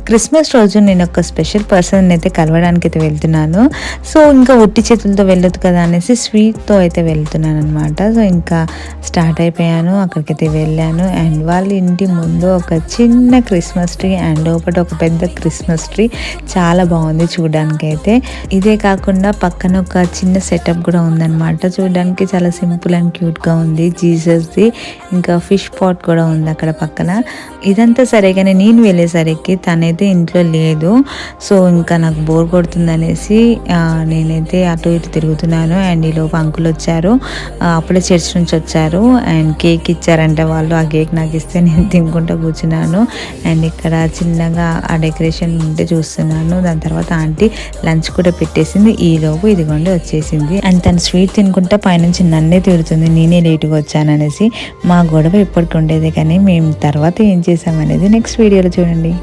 Christmas రోజు నేను ఒక స్పెషల్ పర్సన్ అయితే కలవడానికి అయితే వెళ్తున్నాను. సో ఇంకా ఒట్టి చేతులతో వెళ్ళొద్దు కదా అనేసి స్వీట్తో అయితే వెళ్తున్నాను అనమాట. సో ఇంకా స్టార్ట్ అయిపోయాను, అక్కడికైతే వెళ్ళాను. అండ్ వాళ్ళ ఇంటి ముందు ఒక చిన్న క్రిస్మస్ ట్రీ అండ్ లోపల ఒక పెద్ద క్రిస్మస్ ట్రీ చాలా బాగుంది చూడడానికి అయితే. ఇదే కాకుండా పక్కన ఒక చిన్న సెటప్ కూడా ఉందన్నమాట. చూడడానికి చాలా సింపుల్ అండ్ క్యూట్గా ఉంది. జీసస్ది ఇంకా ఫిష్ పాట్ కూడా ఉంది అక్కడ పక్కన. ఇదంతా సరే కానీ నేను వెళ్ళేసరికి తనైతే ఇంట్లో లేదు. సో ఇంకా నాకు బోర్ కొడుతుంది అనేసి నేనైతే అటు ఇటు తిరుగుతున్నాను. అండ్ ఈలోపు అంకుల్ వచ్చారు, అప్పుడే చర్చ్ నుంచి వచ్చారు. అండ్ కేక్ ఇచ్చారంటే వాళ్ళు. ఆ కేక్ నాకు ఇస్తే నేను తినుకుంటూ కూర్చున్నాను. అండ్ ఇక్కడ చిన్నగా ఆ డెకరేషన్ ఉంటే చూస్తున్నాను. దాని తర్వాత ఆంటీ లంచ్ కూడా పెట్టేసింది. ఈలోపు ఇదిగోండి వచ్చేసింది. అండ్ తను స్వీట్ తినుకుంటా పైనుంచి నన్నే తిడుతుంది, నేనే లేటుగా వచ్చాననేసి. మా గొడవ ఇప్పటికి ఉండేది, కానీ మేము తర్వాత ఏం చేసామనేది నెక్స్ట్ వీడియోలో చూడండి.